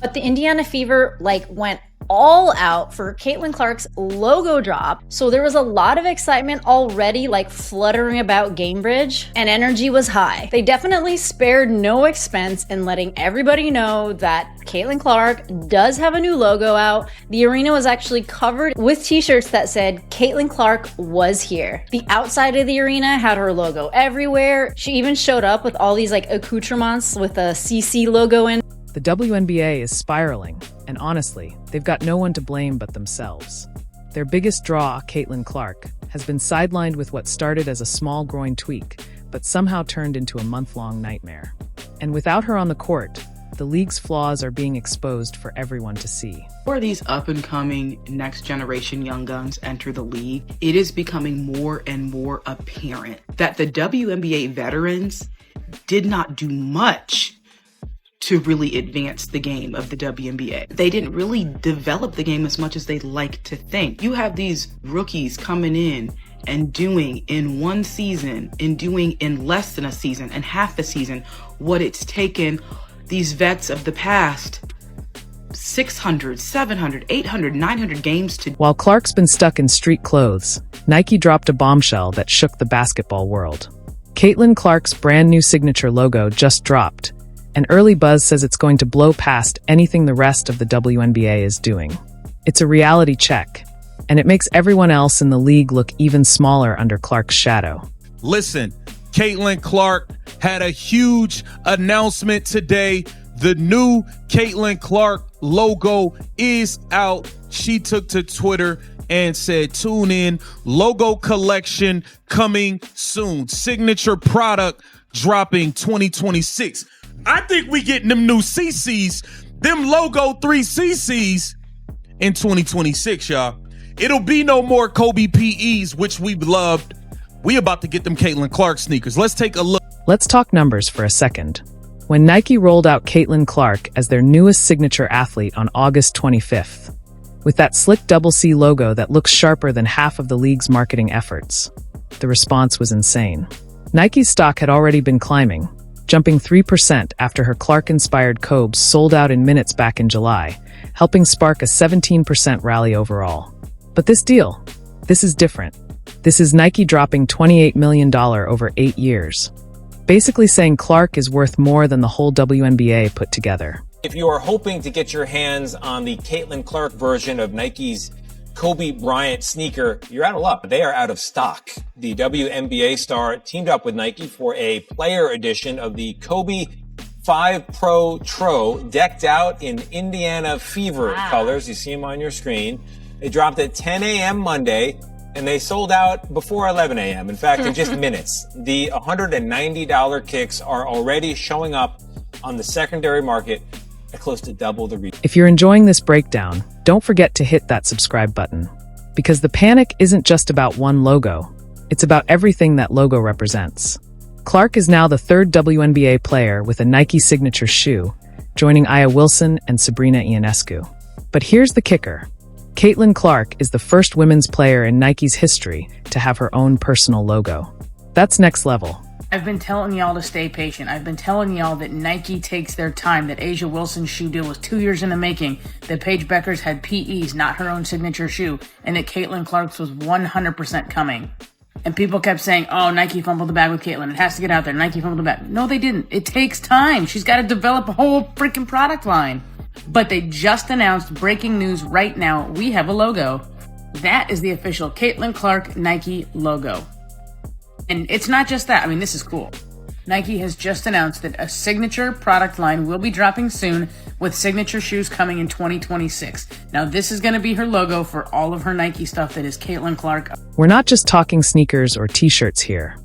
But the Indiana Fever went all out for Caitlin Clark's logo drop. So there was a lot of excitement already fluttering about Gamebridge, and energy was high. They definitely spared no expense in letting everybody know that Caitlin Clark does have a new logo out. The arena was actually covered with t-shirts that said Caitlin Clark was here. The outside of the arena had her logo everywhere. She even showed up with all these accoutrements with a CC logo in. The WNBA is spiraling, and honestly, they've got no one to blame but themselves. Their biggest draw, Caitlin Clark, has been sidelined with what started as a small groin tweak, but somehow turned into a month-long nightmare. And without her on the court, the league's flaws are being exposed for everyone to see. Where these up-and-coming next-generation young guns enter the league, it is becoming more and more apparent that the WNBA veterans did not do much to really advance the game of the WNBA. They didn't really develop the game as much as they'd like to think. You have these rookies coming in and doing in one season, and doing in less than a season and half a season, what it's taken these vets of the past 600, 700, 800, 900 games to. While Clark's been stuck in street clothes, Nike dropped a bombshell that shook the basketball world. Caitlin Clark's brand new signature logo just dropped, and early buzz says it's going to blow past anything the rest of the WNBA is doing. It's a reality check, and it makes everyone else in the league look even smaller under Clark's shadow. Listen, Caitlin Clark had a huge announcement today. The new Caitlin Clark logo is out. She took to Twitter and said, tune in, logo collection coming soon. Signature product dropping 2026. I think we getting them new CCs, them logo 3 CCs in 2026, y'all. It'll be no more Kobe PEs, which we've loved. We about to get them Caitlin Clark sneakers. Let's take a look. Let's talk numbers for a second. When Nike rolled out Caitlin Clark as their newest signature athlete on August 25th, with that slick double C logo that looks sharper than half of the league's marketing efforts, the response was insane. Nike's stock had already been climbing, jumping 3% after her Clark-inspired Cobes sold out in minutes back in July, helping spark a 17% rally overall. But this is different. This is Nike dropping $28 million over 8 years, basically saying Clark is worth more than the whole WNBA put together. If you are hoping to get your hands on the Caitlin Clark version of Nike's Kobe Bryant sneaker, you're out of luck. They are out of stock. The WNBA star teamed up with Nike for a player edition of the Kobe 5 Pro Tro, decked out in Indiana Fever colors. You see them on your screen. They dropped at 10 a.m. Monday, and they sold out before 11 a.m. In fact, in just minutes. The $190 kicks are already showing up on the secondary market at close to double the retail. If you're enjoying this breakdown, don't forget to hit that subscribe button, because the panic isn't just about one logo. It's about everything that logo represents. Clark is now the third WNBA player with a Nike signature shoe, joining Aya Wilson and Sabrina Ionescu. But here's the kicker. Caitlin Clark is the first women's player in Nike's history to have her own personal logo. That's next level. I've been telling y'all to stay patient. I've been telling y'all that Nike takes their time, that A'ja Wilson's shoe deal was 2 years in the making, that Paige Beckers had PEs, not her own signature shoe, and that Caitlin Clark's was 100% coming. And people kept saying, oh, Nike fumbled the bag with Caitlin. It has to get out there. Nike fumbled the bag. No, they didn't. It takes time. She's got to develop a whole freaking product line. But they just announced, breaking news right now, we have a logo. That is the official Caitlin Clark Nike logo. And it's not just that. I mean, this is cool. Nike has just announced that a signature product line will be dropping soon, with signature shoes coming in 2026. Now, this is going to be her logo for all of her Nike stuff that is Caitlin Clark. We're not just talking sneakers or t-shirts here.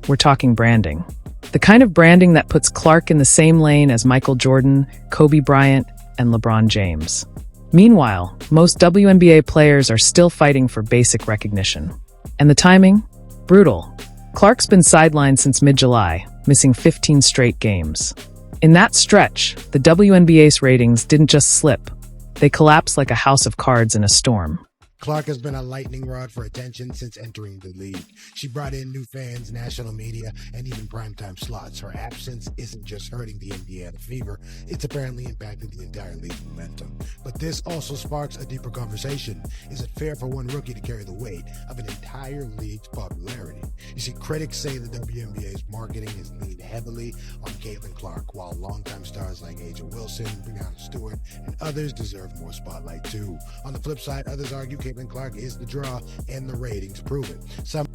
We're talking branding. The kind of branding that puts Clark in the same lane as Michael Jordan, Kobe Bryant, and LeBron James. Meanwhile, most WNBA players are still fighting for basic recognition. And the timing? Brutal. Clark's been sidelined since mid-July, missing 15 straight games. In that stretch, the WNBA's ratings didn't just slip. They collapsed like a house of cards in a storm. Clark has been a lightning rod for attention since entering the league. She brought in new fans, national media, and even primetime slots. Her absence isn't just hurting the Indiana Fever, it's apparently impacted the entire league's momentum. But this also sparks a deeper conversation. Is it fair for one rookie to carry the weight of an entire league's popularity? You see, critics say the WNBA's marketing is leaned heavily on Caitlin Clark, while longtime stars like Asia Wilson, Breonna Stewart, and others deserve more spotlight too. On the flip side, others argue Caitlin Clark is the draw, and the ratings prove it.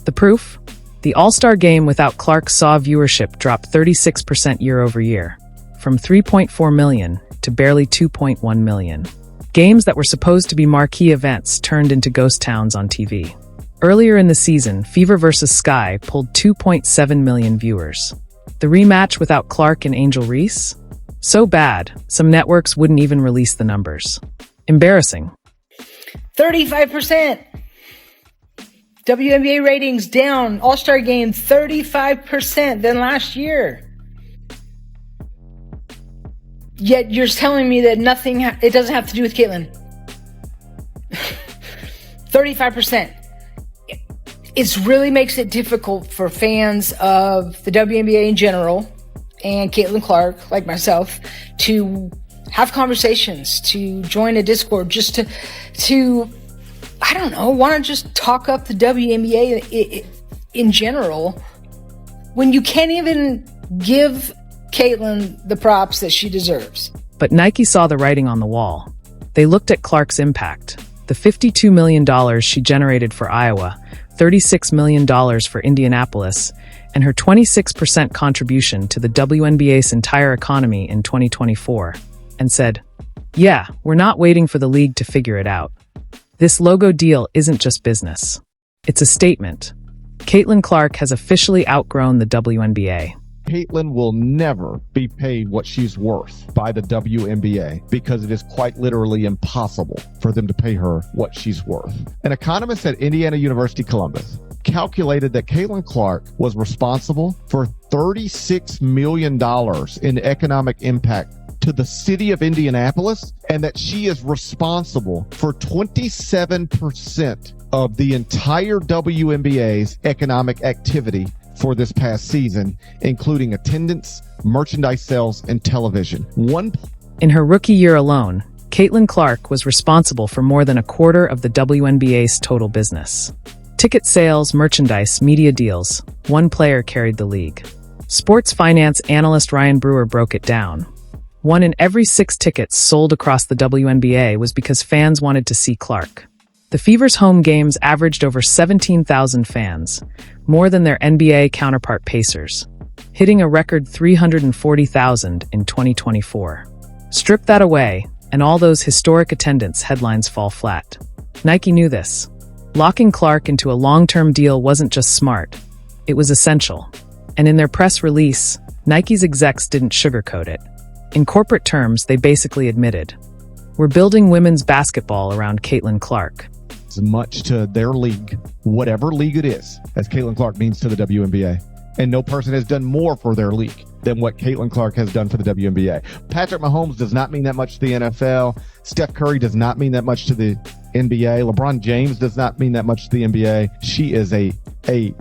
The proof? The All-Star game without Clark saw viewership drop 36% year over year, from 3.4 million to barely 2.1 million. Games that were supposed to be marquee events turned into ghost towns on TV. Earlier in the season, Fever vs. Sky pulled 2.7 million viewers. The rematch without Clark and Angel Reese? So bad, some networks wouldn't even release the numbers. Embarrassing. 35%. WNBA ratings down. All-Star game 35% than last year. Yet you're telling me that it doesn't have to do with Caitlin. 35%. It really makes it difficult for fans of the WNBA in general and Caitlin Clark, like myself, to have conversations, to join a Discord, just to I don't know, want to just talk up the WNBA in general when you can't even give Caitlin the props that she deserves. But Nike saw the writing on the wall. They looked at Clark's impact. The $52 million she generated for Iowa, $36 million for Indianapolis, and her 26% contribution to the WNBA's entire economy in 2024, and said, yeah, we're not waiting for the league to figure it out. This logo deal isn't just business. It's a statement. Caitlin Clark has officially outgrown the WNBA. Caitlin will never be paid what she's worth by the WNBA because it is quite literally impossible for them to pay her what she's worth. An economist at Indiana University Columbus calculated that Caitlin Clark was responsible for $36 million in economic impact to the city of Indianapolis, and that she is responsible for 27% of the entire WNBA's economic activity for this past season, including attendance, merchandise sales, and television. In her rookie year alone, Caitlin Clark was responsible for more than a quarter of the WNBA's total business. Ticket sales, merchandise, media deals, one player carried the league. Sports finance analyst Ryan Brewer broke it down. 1 in every 6 tickets sold across the WNBA was because fans wanted to see Clark. The Fever's home games averaged over 17,000 fans, more than their NBA counterpart Pacers, hitting a record 340,000 in 2024. Strip that away, and all those historic attendance headlines fall flat. Nike knew this. Locking Clark into a long-term deal wasn't just smart, it was essential. And in their press release, Nike's execs didn't sugarcoat it. In corporate terms, they basically admitted, we're building women's basketball around Caitlin Clark. As much to their league, whatever league it is, as Caitlin Clark means to the WNBA. And no person has done more for their league than what Caitlin Clark has done for the WNBA. Patrick Mahomes does not mean that much to the NFL. Steph Curry does not mean that much to the NBA. LeBron James does not mean that much to the NBA. She is a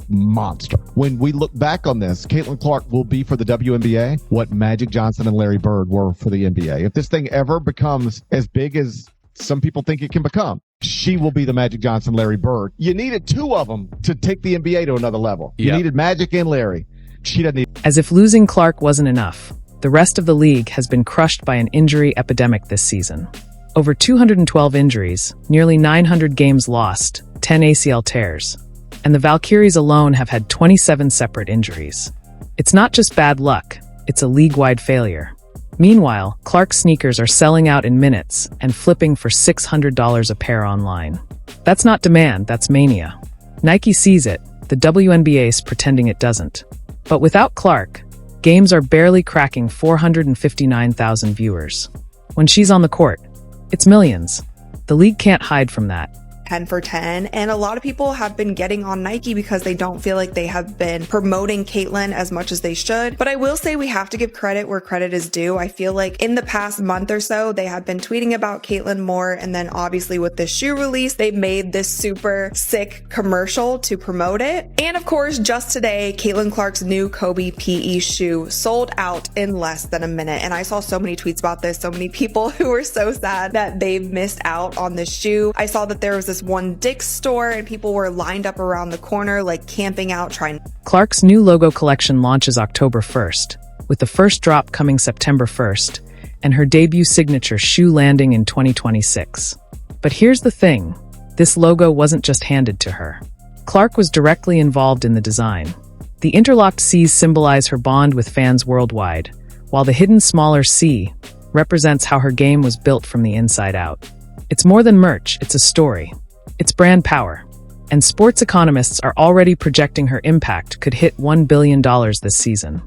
monster. When we look back on this, Caitlin Clark will be for the WNBA what Magic Johnson and Larry Bird were for the NBA. If this thing ever becomes as big as some people think it can become, she will be the Magic Johnson, Larry Bird. You needed 2 of them to take the NBA to another level. You needed Magic and Larry. She doesn't need. As if losing Clark wasn't enough, the rest of the league has been crushed by an injury epidemic this season. Over 212 injuries, nearly 900 games lost, 10 ACL tears. And the Valkyries alone have had 27 separate injuries. It's not just bad luck, it's a league-wide failure. Meanwhile, Clark's sneakers are selling out in minutes and flipping for $600 a pair online. That's not demand, that's mania. Nike sees it, the WNBA's pretending it doesn't. But without Clark, games are barely cracking 459,000 viewers. When she's on the court, it's millions. The league can't hide from that. 10 for 10. And a lot of people have been getting on Nike because they don't feel like they have been promoting Caitlyn as much as they should. But I will say we have to give credit where credit is due. I feel like in the past month or so, they have been tweeting about Caitlyn more. And then obviously with the shoe release, they made this super sick commercial to promote it. And of course, just today, Caitlyn Clark's new Kobe PE shoe sold out in less than a minute. And I saw so many tweets about this, so many people who were so sad that they've missed out on this shoe. I saw that there was this one Dick's store and people were lined up around the corner, like camping out, trying. Clark's new logo collection launches October 1st, with the first drop coming September 1st, and her debut signature shoe landing in 2026. But here's the thing, this logo wasn't just handed to her. Clark was directly involved in the design. The interlocked C's symbolize her bond with fans worldwide, while the hidden smaller C represents how her game was built from the inside out. It's more than merch, it's a story. It's brand power. And sports economists are already projecting her impact could hit $1 billion this season,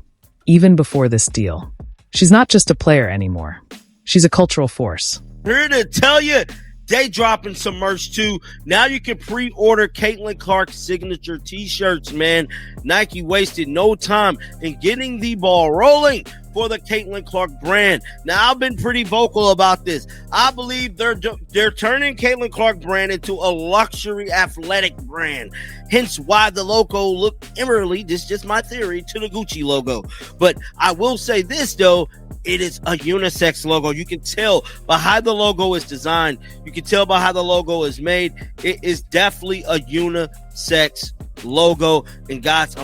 even before this deal. She's not just a player anymore. She's a cultural force. Here to tell you, they dropping some merch too. Now you can pre-order Caitlyn Clark signature t-shirts, man. Nike wasted no time in getting the ball rolling for the Caitlyn Clark brand. Now, I've been pretty vocal about this. I believe they're turning Caitlyn Clark brand into a luxury athletic brand. Hence why the logo looked eerily, this is just my theory, to the Gucci logo. But I will say this, though. It is a unisex logo. You can tell by how the logo is designed. You can tell by how the logo is made. It is definitely a unisex logo. And guys,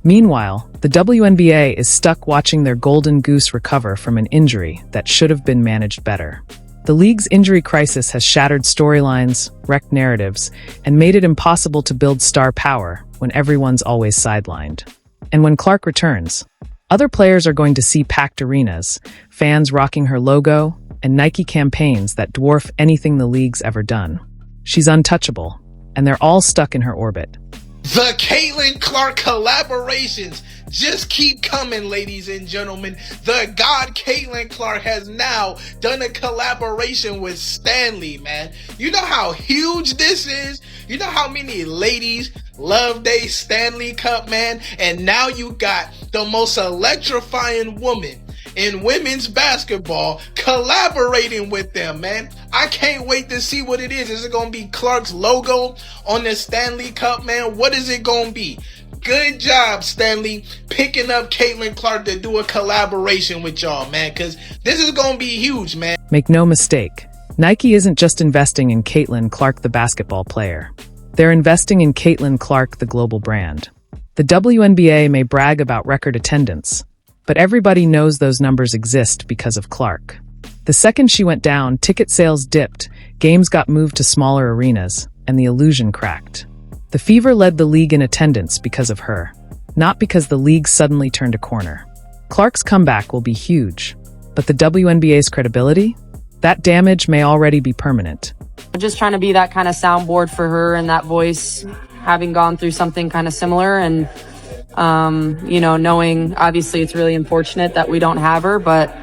Meanwhile, the WNBA is stuck watching their golden goose recover from an injury that should have been managed better. The league's injury crisis has shattered storylines, wrecked narratives, and made it impossible to build star power when everyone's always sidelined. And when Clark returns, other players are going to see packed arenas, fans rocking her logo, and Nike campaigns that dwarf anything the league's ever done. She's untouchable, and they're all stuck in her orbit. The Caitlyn Clark collaborations just keep coming, ladies and gentlemen. The God Caitlyn Clark has now done a collaboration with Stanley, man. You know how huge this is? You know how many ladies love they Stanley Cup, man? And now you got the most electrifying woman in women's basketball collaborating with them, man. I can't wait to see what it is. Is it going to be Clark's logo on the Stanley Cup, man? What is it going to be? Good job, Stanley, picking up Caitlyn Clark to do a collaboration with y'all, man, because this is going to be huge, man. Make no mistake, Nike isn't just investing in Caitlyn Clark, the basketball player. They're investing in Caitlyn Clark, the global brand. The WNBA may brag about record attendance, but everybody knows those numbers exist because of Clark. The second she went down, ticket sales dipped, games got moved to smaller arenas, and the illusion cracked. The Fever led the league in attendance because of her, not because the league suddenly turned a corner. Clark's comeback will be huge, but the WNBA's credibility? That damage may already be permanent. Just trying to be that kind of soundboard for her and that voice, having gone through something kind of similar, and knowing obviously it's really unfortunate that we don't have her, but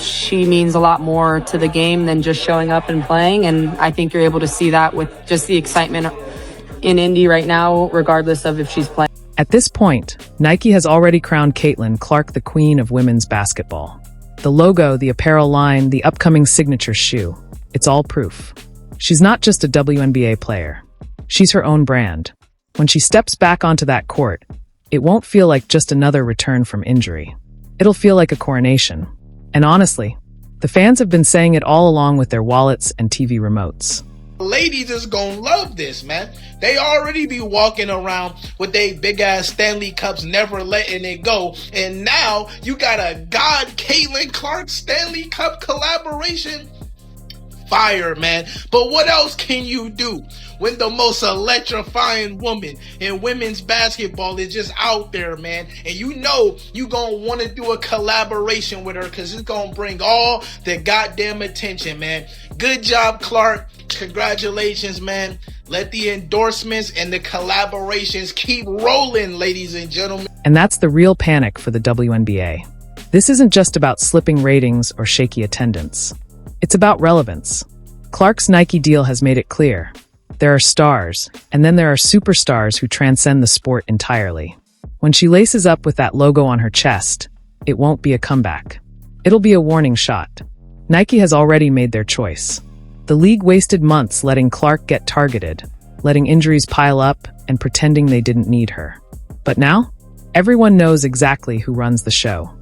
she means a lot more to the game than just showing up and playing. And I think you're able to see that with just the excitement in Indy right now, regardless of if she's playing. At this point, Nike has already crowned Caitlyn Clark the queen of women's basketball. The logo, the apparel line, the upcoming signature shoe, it's all proof. She's not just a WNBA player. She's her own brand. When she steps back onto that court, it won't feel like just another return from injury. It'll feel like a coronation. And honestly, the fans have been saying it all along with their wallets and TV remotes. Ladies is gonna love this, man. They already be walking around with they big ass Stanley Cups, never letting it go. And now you got a God Caitlyn Clark Stanley Cup collaboration. Fire, man. But what else can you do when the most electrifying woman in women's basketball is just out there, man? And you know you gonna want to do a collaboration with her because it's gonna bring all the goddamn attention, man. Good job, Clark. Congratulations, man. Let the endorsements and the collaborations keep rolling, ladies and gentlemen. And that's the real panic for the WNBA. This isn't just about slipping ratings or shaky attendance. It's about relevance. Clark's Nike deal has made it clear. There are stars, and then there are superstars who transcend the sport entirely. When she laces up with that logo on her chest, it won't be a comeback. It'll be a warning shot. Nike has already made their choice. The league wasted months letting Clark get targeted, letting injuries pile up, and pretending they didn't need her. But now, everyone knows exactly who runs the show.